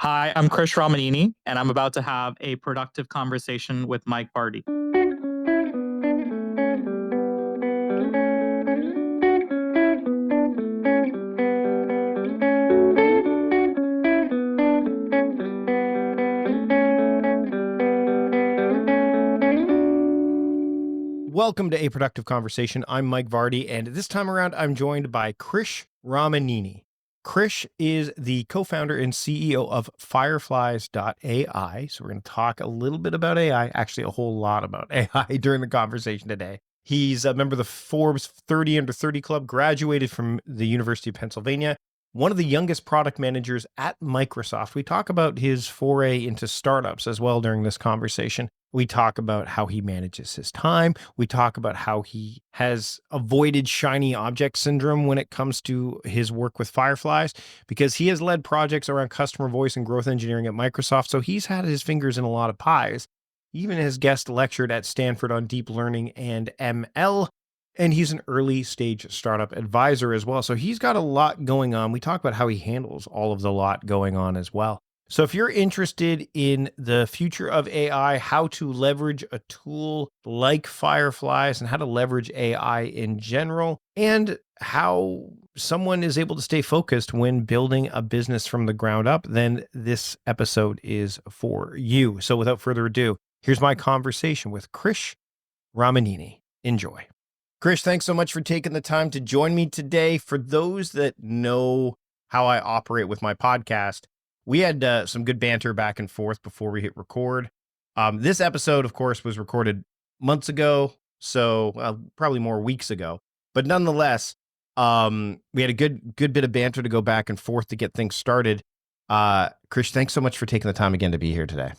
Hi, I'm Krish Ramineni, and I'm about to have a productive conversation with Mike Vardy. Welcome to A Productive Conversation. I'm Mike Vardy, and this time around, I'm joined by Krish Ramineni. Krish is the co-founder and CEO of Fireflies.ai. So we're going to talk a little bit about AI, actually a whole lot about AI during the conversation today. He's a member of the Forbes 30 Under 30 Club, graduated from the University of Pennsylvania, one of the youngest product managers at Microsoft. We talk about his foray into startups as well during this conversation. We talk about how he manages his time. We talk about how he has avoided shiny object syndrome when it comes to his work with Fireflies, because he has led projects around customer voice and growth engineering at Microsoft. So he's had his fingers in a lot of pies. He even has guest lectured at Stanford on deep learning and ML. And he's an early stage startup advisor as well. So he's got a lot going on. We talk about how he handles all of the lot going on as well. So if you're interested in the future of AI, how to leverage a tool like Fireflies and how to leverage AI in general, and how someone is able to stay focused when building a business from the ground up, then this episode is for you. So without further ado, here's my conversation with Krish Ramineni. Enjoy. Krish, thanks so much for taking the time to join me today. For those that know how I operate with my podcast, we had some good banter back and forth before we hit record. This episode, of course, was recorded months ago, so probably more weeks ago. But nonetheless, we had a good bit of banter to go back and forth to get things started. Krish, thanks so much for taking the time again to be here today.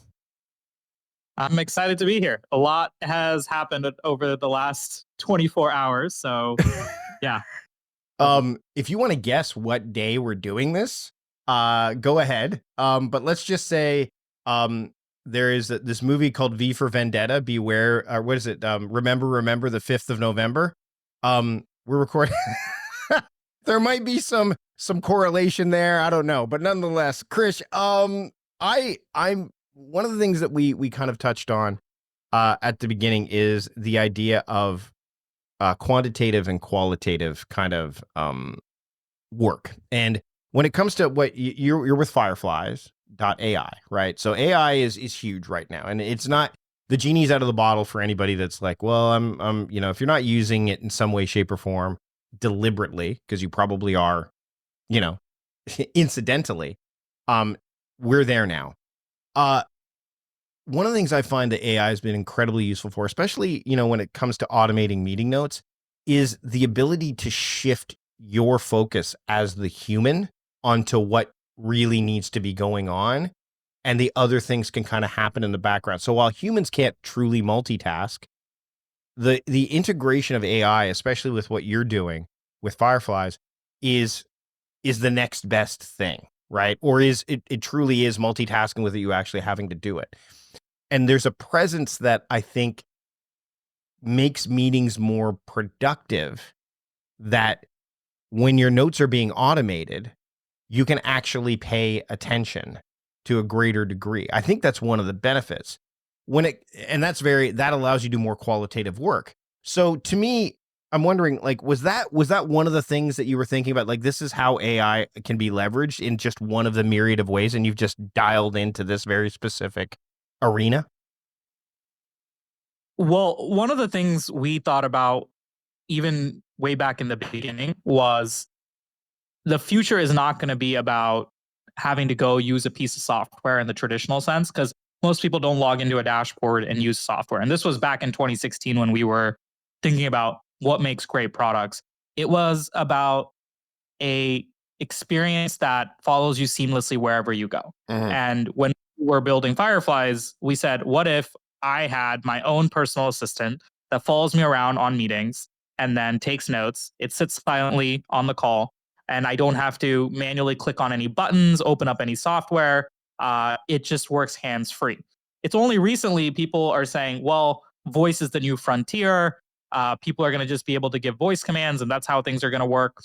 I'm excited to be here. A lot has happened over the last 24 hours, so yeah. If you want to guess what day we're doing this, go ahead. But let's just say there is this movie called V for Vendetta. Beware, what is it? Remember the 5th of November. We're recording. There might be some correlation there. I don't know, but nonetheless, Krish, I'm one of the things that we kind of touched on at the beginning is the idea of quantitative and qualitative kind of work. And when it comes to what you're with Fireflies.ai, right? So AI is huge right now, and it's not the genie's out of the bottle for anybody that's like, well, I'm if you're not using it in some way, shape, or form deliberately, because you probably are, incidentally, we're there now. One of the things I find that AI has been incredibly useful for, especially, when it comes to automating meeting notes, is the ability to shift your focus as the human onto what really needs to be going on. And the other things can kind of happen in the background. So while humans can't truly multitask, the integration of AI, especially with what you're doing with Fireflies, is the next best thing, right? Or it truly is multitasking with you actually having to do it. And there's a presence that I think makes meetings more productive, that when your notes are being automated, you can actually pay attention to a greater degree. I think that's one of the benefits. That allows you to do more qualitative work. So to me, I'm wondering, like, was that one of the things that you were thinking about? Like, this is how AI can be leveraged in just one of the myriad of ways, and you've just dialed into this very specific arena? Well, one of the things we thought about even way back in the beginning was the future is not going to be about having to go use a piece of software in the traditional sense, because most people don't log into a dashboard and use software. And this was back in 2016 when we were thinking about what makes great products. It was about a experience that follows you seamlessly wherever you go. Mhm. And when we were building Fireflies, we said, what if I had my own personal assistant that follows me around on meetings and then takes notes? It sits silently on the call, and I don't have to manually click on any buttons, open up any software. It just works hands-free. It's only recently people are saying, well, voice is the new frontier. People are going to just be able to give voice commands, and that's how things are going to work.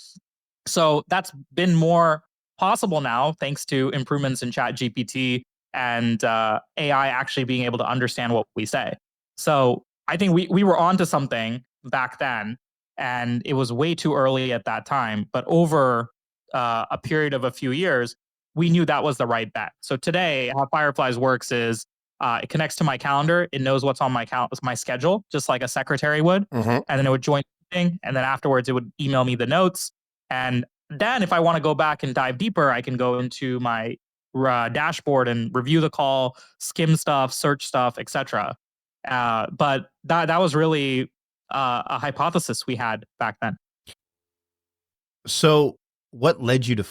So that's been more possible now thanks to improvements in Chat GPT and AI actually being able to understand what we say. So I think we were onto something back then, and it was way too early at that time. But over a period of a few years, we knew that was the right bet. So today, how Fireflies works is it connects to my calendar. It knows what's on my schedule, just like a secretary would, and then it would join the meeting, and then afterwards it would email me the notes. And then if I want to go back and dive deeper, I can go into my dashboard and review the call, skim stuff, search stuff, etc. But that was really a hypothesis we had back then. So what led you to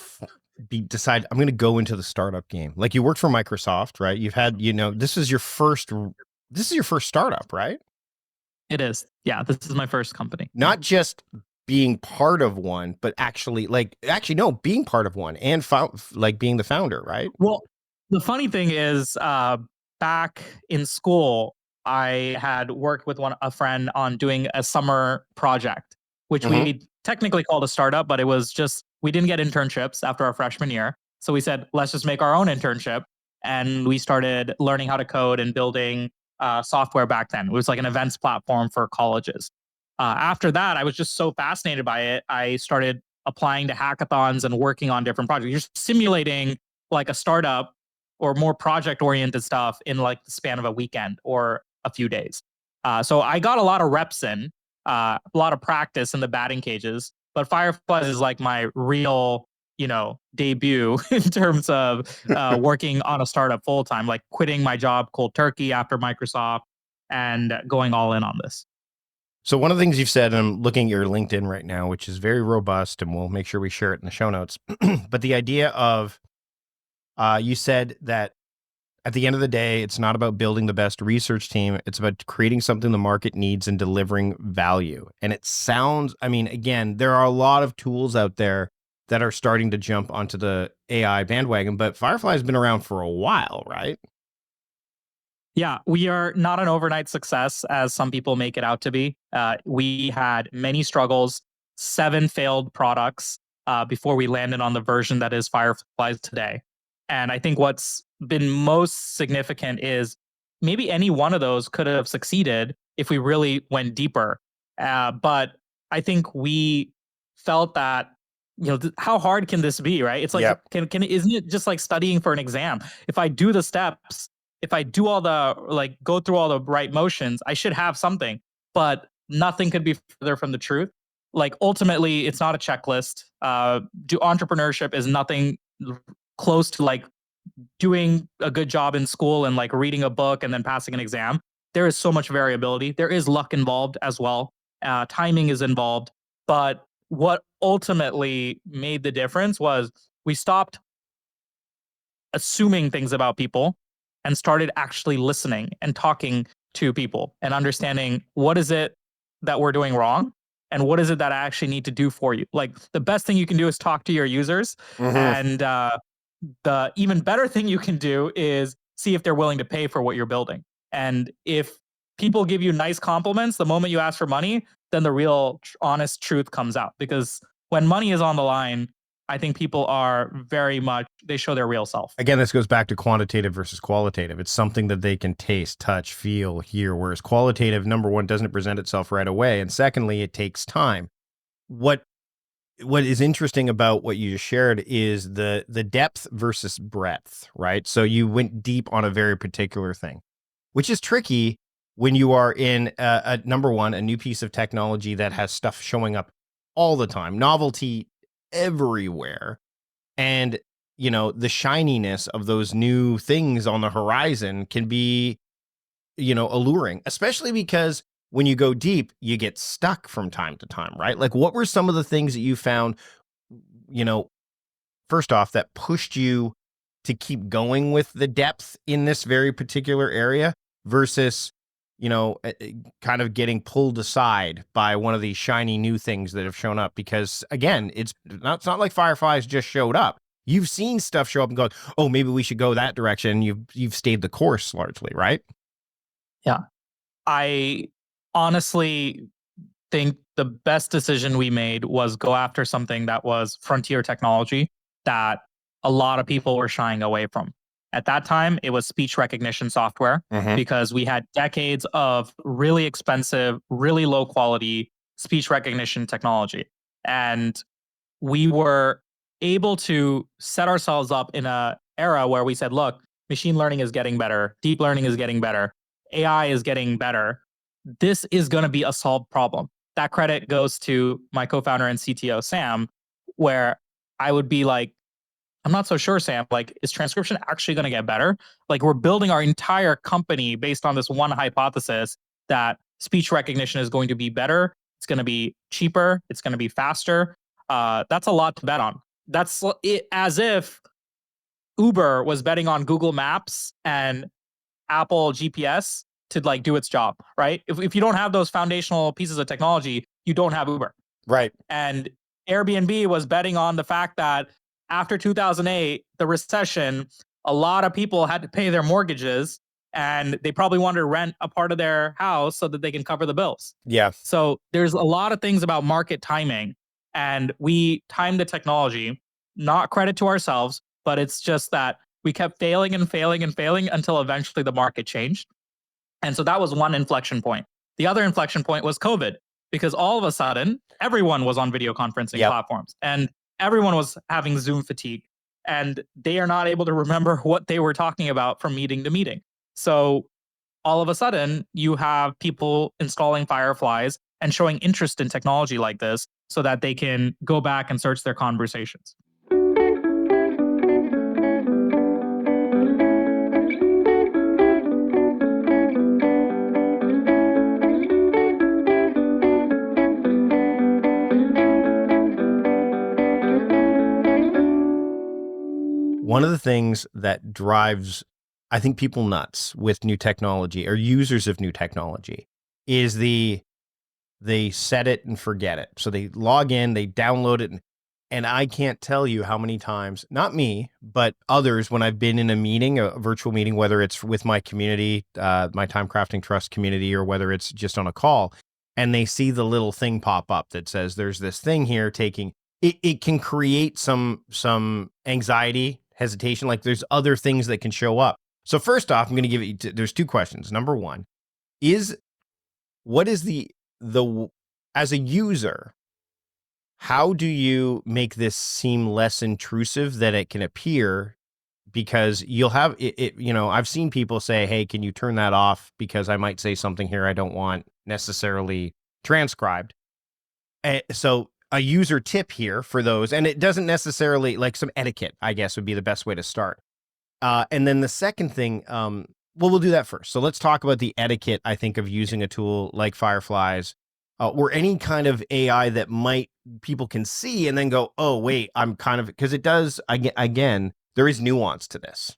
decide I'm going to go into the startup game? Like, you worked for Microsoft, right? You've had, this is your first startup, right? It is. Yeah, this is my first company. Not just being part of one, but actually being part of one and being the founder, right? Well, the funny thing is, back in school, I had worked with a friend on doing a summer project, which we technically called a startup, but it was just, we didn't get internships after our freshman year. So we said, let's just make our own internship. And we started learning how to code and building software back then. It was like an events platform for colleges. After that, I was just so fascinated by it. I started applying to hackathons and working on different projects. You're simulating like a startup or more project oriented stuff in like the span of a weekend or a few days. So I got a lot of reps in, a lot of practice in the batting cages, but Fireflies is like my real, debut in terms of working on a startup full time, like quitting my job cold turkey after Microsoft and going all in on this. So one of the things you've said, and I'm looking at your LinkedIn right now, which is very robust, and we'll make sure we share it in the show notes. But the idea of, you said that at the end of the day, it's not about building the best research team. It's about creating something the market needs and delivering value. And it sounds, again, there are a lot of tools out there that are starting to jump onto the AI bandwagon, but Firefly has been around for a while, right? Yeah, we are not an overnight success as some people make it out to be. We had many struggles, 7 failed products before we landed on the version that is Fireflies today. And I think what's been most significant is maybe any one of those could have succeeded if we really went deeper. But I think we felt that, how hard can this be, right? It's like, isn't it just like studying for an exam? If I do the steps, if I do go through all the right motions, I should have something, but nothing could be further from the truth. Like, ultimately, it's not a checklist. Entrepreneurship is nothing close to like doing a good job in school and like reading a book and then passing an exam. There is so much variability. There is luck involved as well. Timing is involved. But what ultimately made the difference was we stopped assuming things about people and started actually listening and talking to people and understanding what is it that we're doing wrong and what is it that I actually need to do for you. Like, the best thing you can do is talk to your users, and the even better thing you can do is see if they're willing to pay for what you're building. And if people give you nice compliments the moment you ask for money, then the real honest truth comes out. Because when money is on the line, I think people are they show their real self. Again, this goes back to quantitative versus qualitative. It's something that they can taste, touch, feel, hear, whereas qualitative, number one, doesn't present itself right away. And secondly, it takes time. What is interesting about what you just shared is the depth versus breadth, right? So you went deep on a very particular thing, which is tricky when you are in number one, a new piece of technology that has stuff showing up all the time, novelty everywhere. And, the shininess of those new things on the horizon can be, alluring, especially because when you go deep, you get stuck from time to time, right? Like, what were some of the things that you found, first off, that pushed you to keep going with the depth in this very particular area versus, kind of getting pulled aside by one of these shiny new things that have shown up? Because again, it's not like Fireflies just showed up. You've seen stuff show up and go, oh, maybe we should go that direction. You've stayed the course largely, right? Yeah. I honestly think the best decision we made was go after something that was frontier technology that a lot of people were shying away from. At that time, it was speech recognition software because we had decades of really expensive, really low quality speech recognition technology. And we were able to set ourselves up in an era where we said, look, machine learning is getting better, deep learning is getting better, AI is getting better. This is going to be a solved problem. That credit goes to my co-founder and CTO, Sam, where I would be like, I'm not so sure, Sam. Like, is transcription actually going to get better? Like, we're building our entire company based on this one hypothesis that speech recognition is going to be better. It's going to be cheaper. It's going to be faster. That's a lot to bet on. That's it, as if Uber was betting on Google Maps and Apple GPS to like do its job, right? If you don't have those foundational pieces of technology, you don't have Uber. Right. And Airbnb was betting on the fact that after 2008, the recession, a lot of people had to pay their mortgages and they probably wanted to rent a part of their house so that they can cover the bills. Yeah. So there's a lot of things about market timing, and we timed the technology, not credit to ourselves, but it's just that we kept failing and failing and failing until eventually the market changed. And so that was one inflection point. The other inflection point was COVID, because all of a sudden, everyone was on video conferencing platforms and everyone was having Zoom fatigue, and they are not able to remember what they were talking about from meeting to meeting. So all of a sudden, you have people installing Fireflies and showing interest in technology like this so that they can go back and search their conversations. One of the things that drives, I think, people nuts with new technology or users of new technology is they set it and forget it. So they log in, they download it, and I can't tell you how many times, not me, but others, when I've been in a meeting, a virtual meeting, whether it's with my community, my Time Crafting Trust community, or whether it's just on a call, and they see the little thing pop up that says there's this thing here taking, it can create some anxiety, hesitation, like there's other things that can show up. So first off, I'm going to give you, there's two questions. Number one is, what is the as a user, how do you make this seem less intrusive than it can appear? Because you'll have it, I've seen people say, hey, can you turn that off? Because I might say something here I don't want necessarily transcribed. So a user tip here for those, and it doesn't necessarily, like, some etiquette, I guess, would be the best way to start. And then the second thing, we'll do that first. So let's talk about the etiquette, I think, of using a tool like Fireflies, or any kind of AI that people can see and then go, oh, wait, because it does, again, there is nuance to this.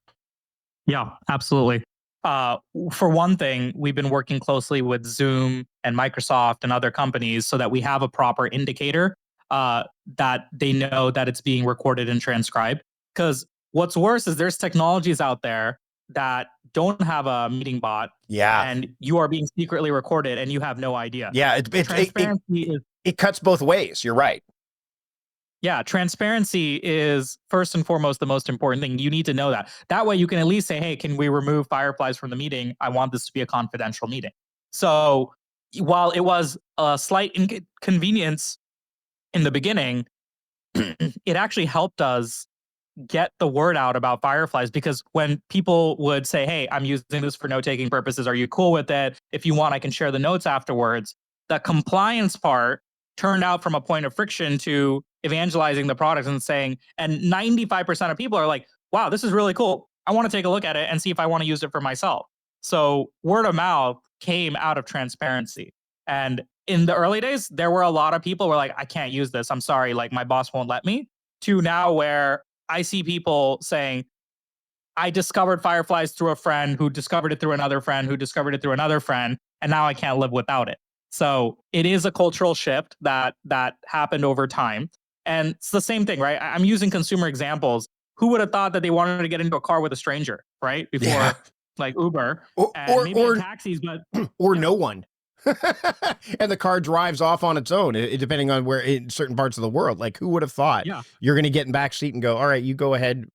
Yeah, absolutely. For one thing, we've been working closely with Zoom and Microsoft and other companies so that we have a proper indicator that they know that it's being recorded and transcribed. Because what's worse is there's technologies out there that don't have a meeting bot. Yeah. And you are being secretly recorded and you have no idea. Yeah. It cuts both ways. You're right. Yeah, transparency is first and foremost the most important thing. You need to know that. That way you can at least say, hey, can we remove Fireflies from the meeting? I want this to be a confidential meeting. So while it was a slight inconvenience in the beginning, it actually helped us get the word out about Fireflies, because when people would say, hey, I'm using this for note-taking purposes, are you cool with it? If you want, I can share the notes afterwards. The compliance part turned out from a point of friction to evangelizing the product and saying, and 95% of people are like, wow, this is really cool. I want to take a look at it and see if I want to use it for myself. So word of mouth came out of transparency. And in the early days, there were a lot of people who were like, I can't use this. I'm sorry, like my boss won't let me. To now where I see people saying, I discovered Fireflies through a friend who discovered it through another friend who discovered it through another friend, and now I can't live without it. So it is a cultural shift that happened over time. And it's the same thing, right? I'm using consumer examples. Who would have thought that they wanted to get into a car with a stranger, right? Before like Uber or maybe taxis, but or no one. And the car drives off on its own, depending on where in certain parts of the world. Like, who would have thought Yeah. you're going to get in back seat and go, all right, you go ahead,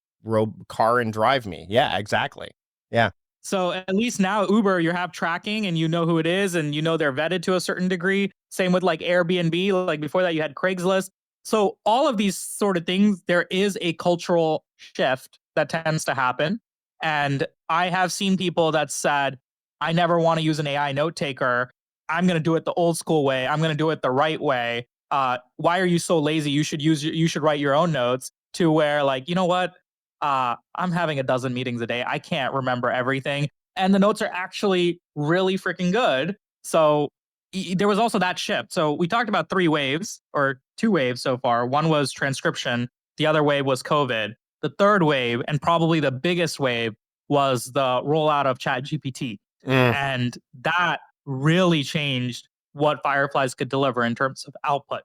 car and drive me. Yeah, exactly. Yeah. So at least now Uber, you have tracking and you know who it is and you know they're vetted to a certain degree. Same with like Airbnb. Like before that, you had Craigslist. So all of these sort of things, there is a cultural shift that tends to happen. And I have seen people that said, I never want to use an AI note taker. I'm going to do it the old school way. I'm going to do it the right way. Why are you so lazy? You should write your own notes. To where like, you know what? I'm having a dozen meetings a day. I can't remember everything. And the notes are actually really freaking good. So there was also that shift. So we talked about 3 waves or 2 waves so far. One was transcription. The other wave was COVID. The third wave, and probably the biggest wave, was the rollout of ChatGPT. And that really changed what Fireflies could deliver in terms of output.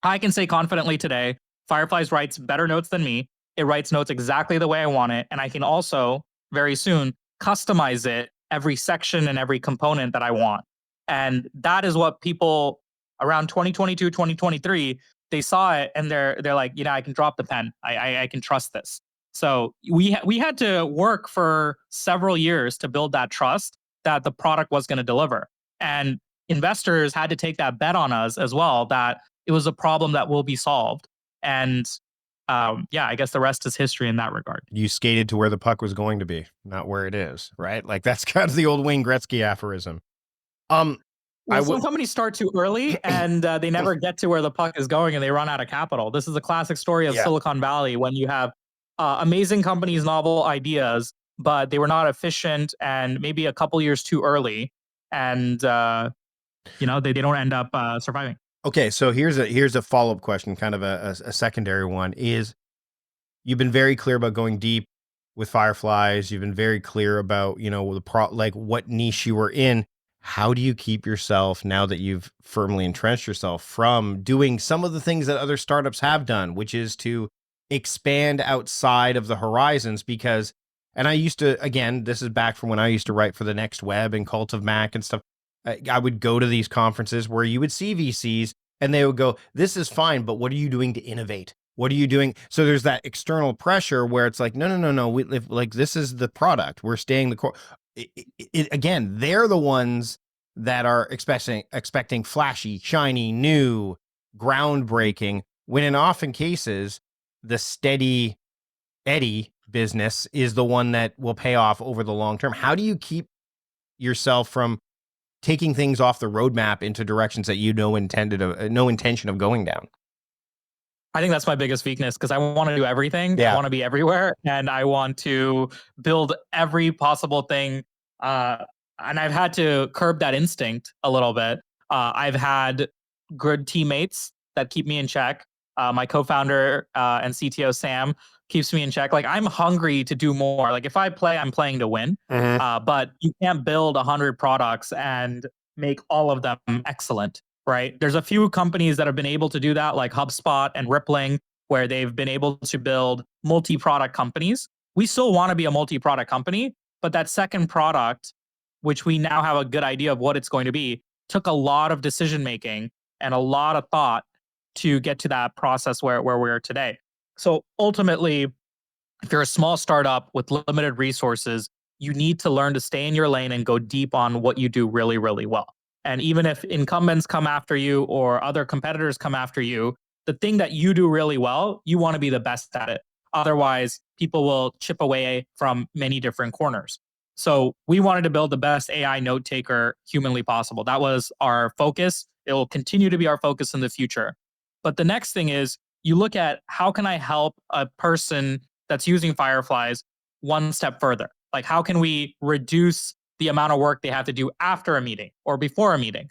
I can say confidently today, Fireflies writes better notes than me. It writes notes exactly the way I want it. And I can also very soon customize it every section and every component that I want. And that is what people around 2022, 2023, they saw it and they're like, I can drop the pen. I can trust this. So we had to work for several years to build that trust that the product was going to deliver. And investors had to take that bet on us as well, that it was a problem that will be solved. And I guess the rest is history in that regard. You skated to where the puck was going to be, not where it is, right? Like that's kind of the old Wayne Gretzky aphorism. Some companies start too early and they never get to where the puck is going and they run out of capital. This is a classic story of Silicon Valley, when you have amazing companies, novel ideas, but they were not efficient and maybe a couple years too early. And, they don't end up surviving. Okay, so here's a follow-up question, kind of a secondary one, is you've been very clear about going deep with Fireflies. You've been very clear about, like what niche you were in. How do you keep yourself, now that you've firmly entrenched yourself, from doing some of the things that other startups have done, which is to expand outside of the horizons? Because, and I used to, again, this is back from when I used to write for the Next Web and Cult of Mac and stuff. I would go to these conferences where you would see VCs and they would go, this is fine, but what are you doing to innovate? What are you doing? So there's that external pressure where it's like, no. We live, like, this is the product. We're staying the core. Again, they're the ones that are expecting flashy, shiny, new, groundbreaking, when in often cases, the steady Eddie business is the one that will pay off over the long term. How do you keep yourself from taking things off the roadmap into directions that no intention of going down? I think that's my biggest weakness, because I want to do everything. Yeah. I want to be everywhere, and I want to build every possible thing. And I've had to curb that instinct a little bit. I've had good teammates that keep me in check. My co-founder and CTO Sam keeps me in check. Like, I'm hungry to do more. Like, if I play, I'm playing to win. But you can't build 100 products and make all of them excellent, right? There's a few companies that have been able to do that, like HubSpot and Rippling, where they've been able to build multi-product companies. We still want to be a multi-product company, but that second product, which we now have a good idea of what it's going to be, took a lot of decision making and a lot of thought to get to that process where we're today. So ultimately, if you're a small startup with limited resources, you need to learn to stay in your lane and go deep on what you do really, really well. And even if incumbents come after you or other competitors come after you, the thing that you do really well, you want to be the best at it. Otherwise, people will chip away from many different corners. So we wanted to build the best AI note taker humanly possible. That was our focus. It will continue to be our focus in the future. But the next thing is, you look at, how can I help a person that's using Fireflies one step further? Like, how can we reduce the amount of work they have to do after a meeting or before a meeting?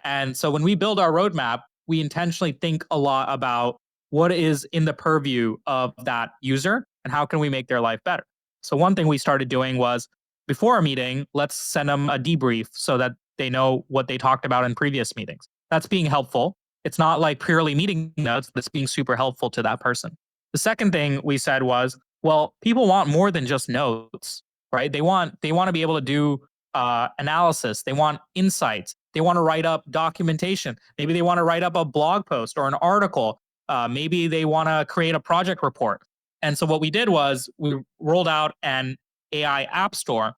And so when we build our roadmap, we intentionally think a lot about what is in the purview of that user and how can we make their life better. So one thing we started doing was, before a meeting, let's send them a debrief so that they know what they talked about in previous meetings. That's being helpful. It's not like purely meeting notes, that's being super helpful to that person. The second thing we said was, well, people want more than just notes, right? They want to be able to do analysis. They want insights. they want to write up documentation. Maybe they want to write up a blog post or an article. Maybe they want to create a project report. And so what we did was we rolled out an AI app store.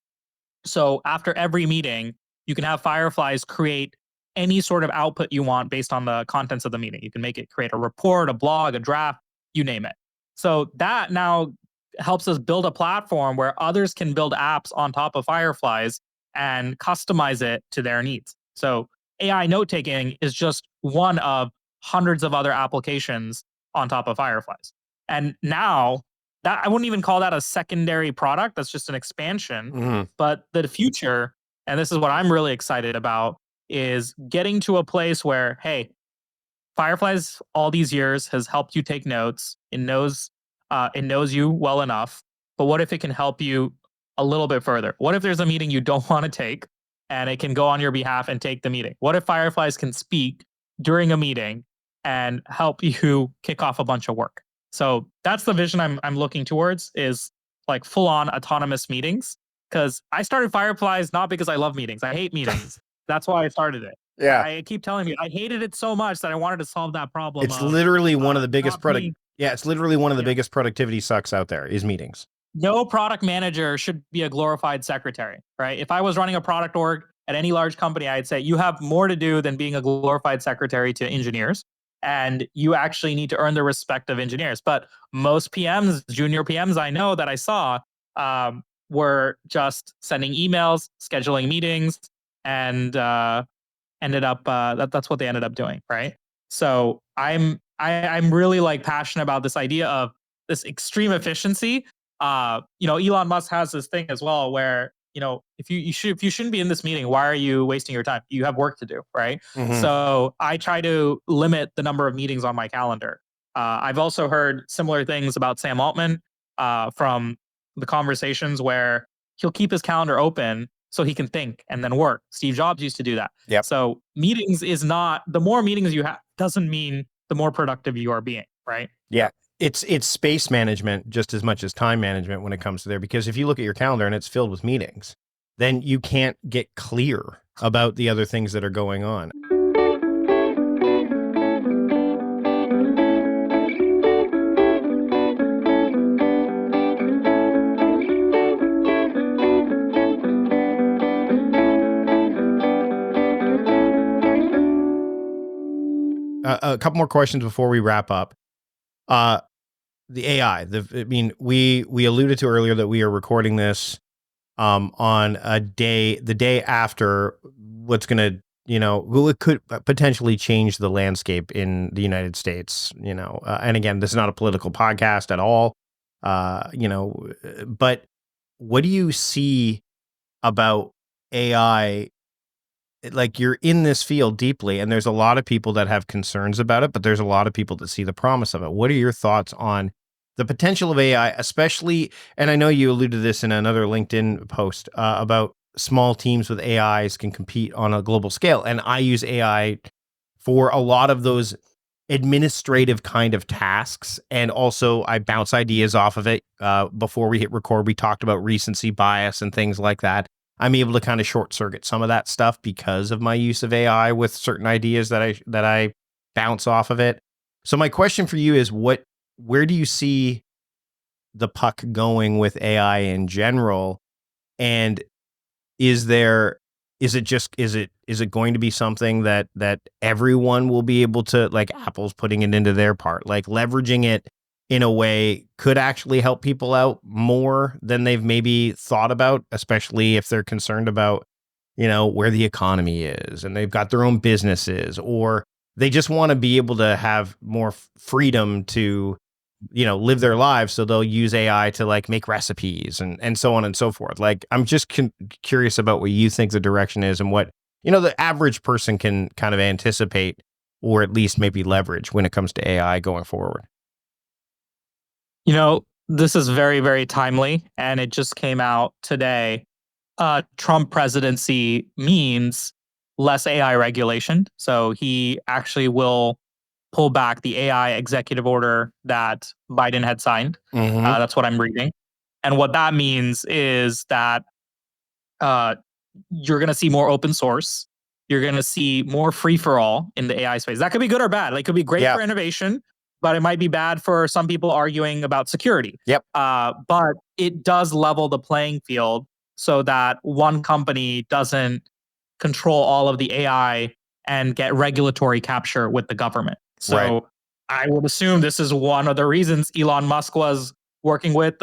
So after every meeting, you can have Fireflies create any sort of output you want based on the contents of the meeting. You can make it create a report, a blog, a draft, you name it. So that now helps us build a platform where others can build apps on top of Fireflies and customize it to their needs. So AI note taking is just one of hundreds of other applications on top of Fireflies. And now that I wouldn't even call that a secondary product. That's just an expansion. But the future, and this is what I'm really excited about, is getting to a place where, hey, Fireflies all these years has helped you take notes. It knows you well enough. But what if it can help you a little bit further? What if there's a meeting you don't want to take and it can go on your behalf and take the meeting? What if Fireflies can speak during a meeting and help you kick off a bunch of work? So that's the vision I'm looking towards, is like full on autonomous meetings. Because I started Fireflies not because I love meetings. I hate meetings. That's why I started it. Yeah. I keep telling you, I hated it so much that I wanted to solve that problem. It's literally one of the biggest not it's literally one of the biggest productivity sucks out there is meetings. No product manager should be a glorified secretary, right? If I was running a product org at any large company, I'd say you have more to do than being a glorified secretary to engineers. And you actually need to earn the respect of engineers. But most PMs, junior PMs I know that I saw, were just sending emails, scheduling meetings, and ended up that's what they ended up doing, right? So I'm really like passionate about this idea of this extreme efficiency. Elon Musk has this thing as well where, if you shouldn't be in this meeting, why are you wasting your time? You have work to do, right? So I try to limit the number of meetings on my calendar. I've also heard similar things about Sam Altman from the conversations where he'll keep his calendar open so he can think and then work. Steve Jobs used to do that. Yep. So meetings is not, the more meetings you have doesn't mean the more productive you are being, right? Yeah. It's space management just as much as time management when it comes to there, because if you look at your calendar and it's filled with meetings, then you can't get clear about the other things that are going on. A couple more questions before we wrap up. The AI. We alluded to earlier that we are recording this on the day after what's going to, it could potentially change the landscape in the United States. And again, this is not a political podcast at all. But what do you see about AI? Like, you're in this field deeply, and there's a lot of people that have concerns about it, but there's a lot of people that see the promise of it. What are your thoughts on the potential of AI, especially, and I know you alluded to this in another LinkedIn post about small teams with AIs can compete on a global scale. And I use AI for a lot of those administrative kind of tasks. And also I bounce ideas off of it. Before we hit record, we talked about recency bias and things like that. I'm able to kind of short circuit some of that stuff because of my use of AI with certain ideas that I bounce off of it. So my question for you is, where do you see the puck going with AI in general? And is it going to be something that everyone will be able to, like Apple's putting it into their part, like leveraging it in a way could actually help people out more than they've maybe thought about, especially if they're concerned about, where the economy is and they've got their own businesses, or they just want to be able to have more freedom to, live their lives. So they'll use AI to like make recipes and so on and so forth. Like, I'm just curious about what you think the direction is and what, the average person can kind of anticipate or at least maybe leverage when it comes to AI going forward. This is very, very timely, and it just came out today. Trump presidency means less AI regulation. So he actually will pull back the AI executive order that Biden had signed. That's what I'm reading. And what that means is that you're going to see more open source. you're going to see more free-for-all in the AI space. That could be good or bad. Like, it could be great for innovation, but it might be bad for some people arguing about security. But it does level the playing field so that one company doesn't control all of the AI and get regulatory capture with the government. So I would assume this is one of the reasons Elon Musk was working with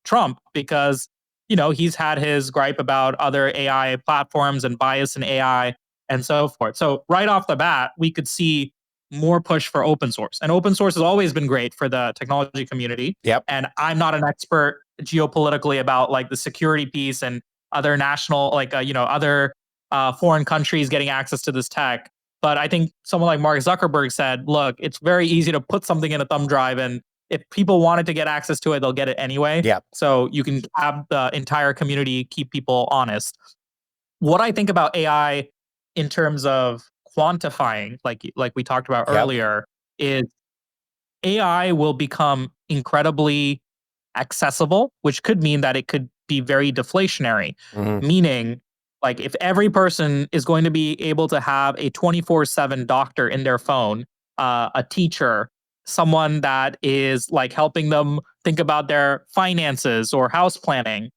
Trump, because he's had his gripe about other AI platforms and bias in AI and so forth. So right off the bat, we could see more push for open source. And open source has always been great for the technology community. And I'm not an expert geopolitically about like the security piece and other national, like, other foreign countries getting access to this tech. But I think someone like Mark Zuckerberg said, look, it's very easy to put something in a thumb drive, and if people wanted to get access to it, they'll get it anyway. So you can have the entire community keep people honest. What I think about AI in terms of quantifying, like we talked about earlier, is AI will become incredibly accessible, which could mean that it could be very deflationary. Meaning, like, if every person is going to be able to have a 24/7 doctor in their phone, a teacher, someone that is like helping them think about their finances or house planning,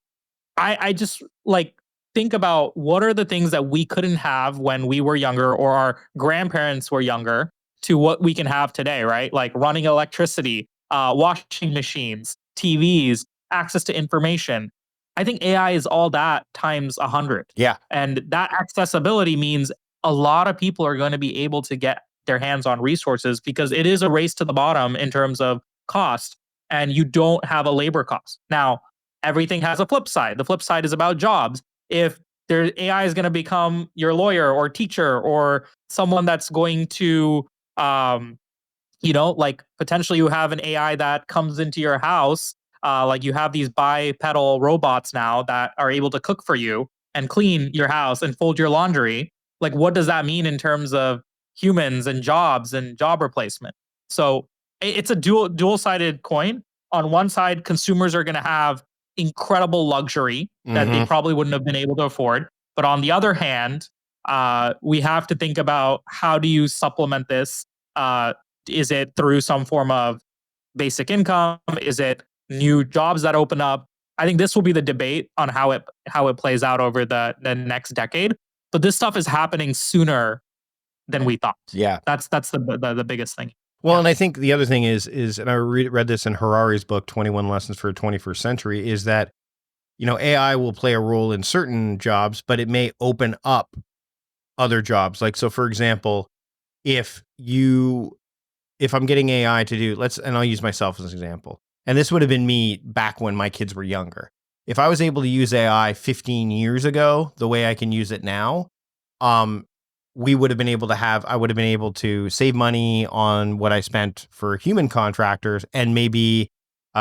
I just like think about what are the things that we couldn't have when we were younger or our grandparents were younger to what we can have today, right? Like running electricity, washing machines, TVs, access to information. I think AI is all that times 100. And that accessibility means a lot of people are going to be able to get their hands on resources, because it is a race to the bottom in terms of cost, and you don't have a labor cost. Now, everything has a flip side. The flip side is about jobs. If AI is going to become your lawyer or teacher or someone that's going to, like potentially you have an AI that comes into your house. Like you have these bipedal robots now that are able to cook for you and clean your house and fold your laundry. Like, what does that mean in terms of humans and jobs and job replacement? So it's a dual-sided coin. On one side, consumers are going to have incredible luxury that they probably wouldn't have been able to afford. But on the other hand, we have to think about, how do you supplement this? Is it through some form of basic income? Is it new jobs that open up? I think this will be the debate on how it plays out over the next decade. But this stuff is happening sooner than we thought. That's the biggest thing. Well, and I think the other thing is, and I read this in Harari's book, 21 Lessons for the 21st Century, is that, AI will play a role in certain jobs, but it may open up other jobs. Like, so for example, if I'm getting AI to do, and I'll use myself as an example, and this would have been me back when my kids were younger. If I was able to use AI 15 years ago, the way I can use it now, I would have been able to save money on what I spent for human contractors and maybe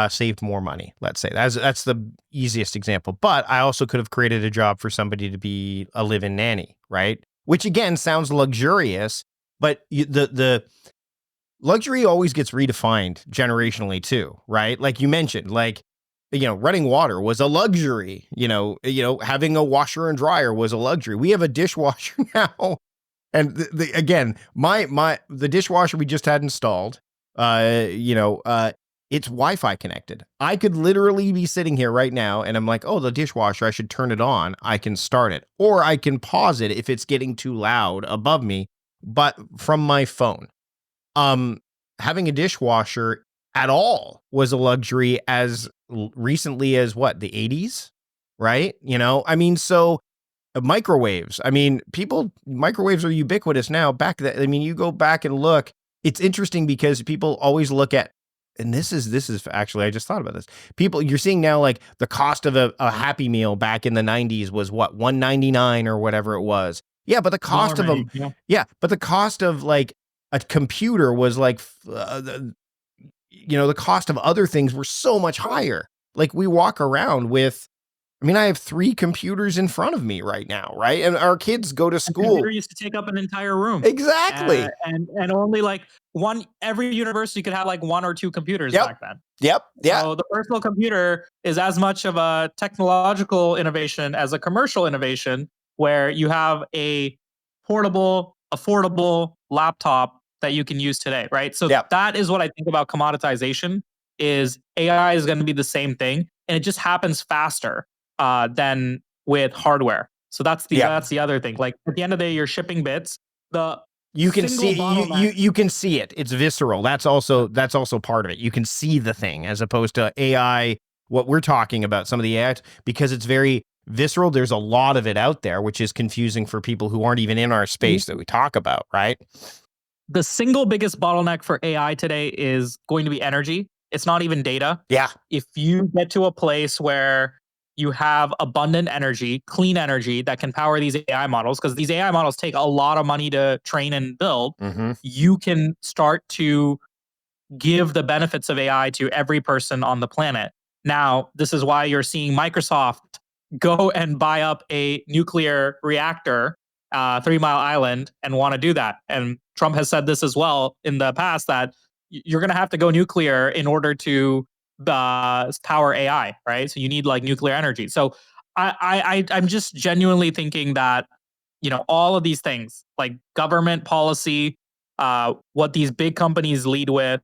saved more money. Let's say that's the easiest example. But I also could have created a job for somebody to be a live-in nanny, right? Which again sounds luxurious, but the luxury always gets redefined generationally too, right? Like you mentioned, running water was a luxury. Having a washer and dryer was a luxury. We have a dishwasher now. And again, the dishwasher we just had installed, it's Wi-Fi connected. I could literally be sitting here right now and I'm like, oh, the dishwasher, I should turn it on. I can start it, or I can pause it if it's getting too loud above me, but from my phone. Having a dishwasher at all was a luxury as recently as the 80s, right? So microwaves. Microwaves are ubiquitous now. Back then, you go back and look. It's interesting because people always look at, and this is actually, I just thought about this. You're seeing now, like, the cost of a Happy Meal back in the 90s was what, $1.99 or whatever it was. Yeah, but the cost of them, but the cost of like a computer was like, the cost of other things were so much higher. Like, we walk around with, I have 3 computers in front of me right now, right? And our kids go to school. A computer used to take up an entire room. Exactly. And only like every university could have like 1 or 2 computers back then. So the personal computer is as much of a technological innovation as a commercial innovation, where you have a portable, affordable laptop that you can use today, right? So that is what I think about commoditization is AI is going to be the same thing, and it just happens faster than with hardware. So that's the other thing. Like at the end of the day, you're shipping bits. You can see you can see it. It's visceral. That's also part of it. You can see the thing as opposed to AI. What we're talking about, some of the AI, because it's very visceral. There's a lot of it out there, which is confusing for people who aren't even in our space that we talk about, right? The single biggest bottleneck for AI today is going to be energy. It's not even data. Yeah. If you get to a place where you have abundant energy, clean energy that can power these AI models, because these AI models take a lot of money to train and build, you can start to give the benefits of AI to every person on the planet. Now, this is why you're seeing Microsoft go and buy up a nuclear reactor, 3 Mile Island, and want to do that. And Trump has said this as well in the past that you're going to have to go nuclear in order to power AI, right? So you need like nuclear energy. So I'm just genuinely thinking that all of these things like government policy, what these big companies lead with,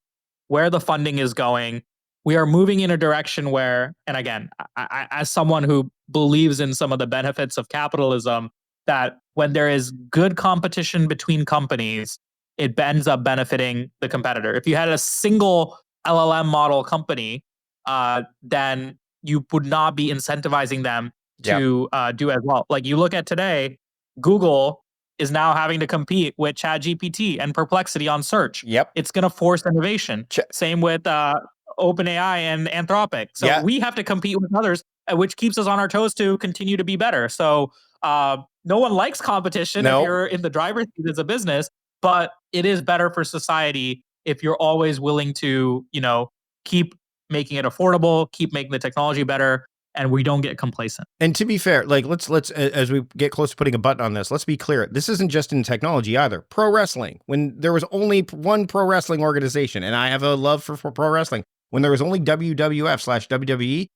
where the funding is going, we are moving in a direction where, and again, as someone who believes in some of the benefits of capitalism, that when there is good competition between companies, it ends up benefiting the competitor. If you had a single LLM model company, then you would not be incentivizing them to do as well. Like you look at today, Google is now having to compete with ChatGPT and Perplexity on search. It's going to force innovation. Same with OpenAI and Anthropic. So we have to compete with others, which keeps us on our toes to continue to be better. So no one likes competition if you're in the driver's seat as a business, but it is better for society if you're always willing to, keep making it affordable, keep making the technology better, and we don't get complacent. And to be fair, like let's as we get close to putting a button on this, let's be clear. This isn't just in technology either. Pro wrestling, when there was only one pro wrestling organization, and I have a love for pro wrestling, when there was only WWF/WWE,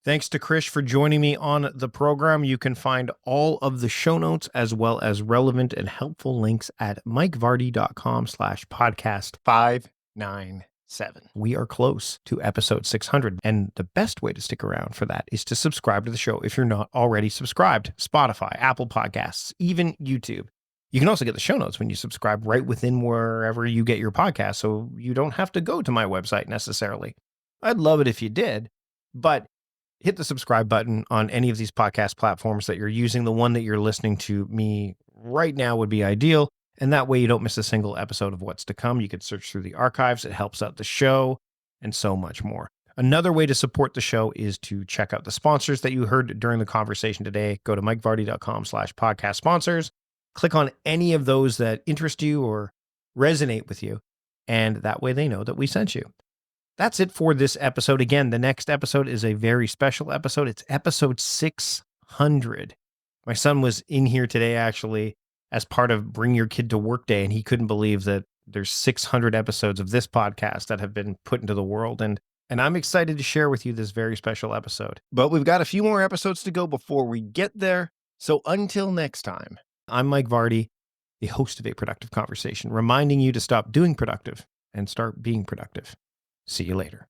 Thanks to Krish for joining me on the program. You can find all of the show notes as well as relevant and helpful links at mikevardy.com/podcast 597. We are close to episode 600, and the best way to stick around for that is to subscribe to the show if you're not already subscribed. Spotify, Apple Podcasts, even YouTube. You can also get the show notes when you subscribe right within wherever you get your podcast, so you don't have to go to my website necessarily. I'd love it if you did, but hit the subscribe button on any of these podcast platforms that you're using. The one that you're listening to me right now would be ideal. And that way you don't miss a single episode of what's to come. You can search through the archives. It helps out the show and so much more. Another way to support the show is to check out the sponsors that you heard during the conversation today. Go to mikevardy.com/podcast sponsors. Click on any of those that interest you or resonate with you. And that way they know that we sent you. That's it for this episode. Again, the next episode is a very special episode. It's episode 600. My son was in here today, actually, as part of Bring Your Kid to Work Day, and he couldn't believe that there's 600 episodes of this podcast that have been put into the world. And I'm excited to share with you this very special episode. But we've got a few more episodes to go before we get there. So until next time, I'm Mike Vardy, the host of A Productive Conversation, reminding you to stop doing productive and start being productive. See you later.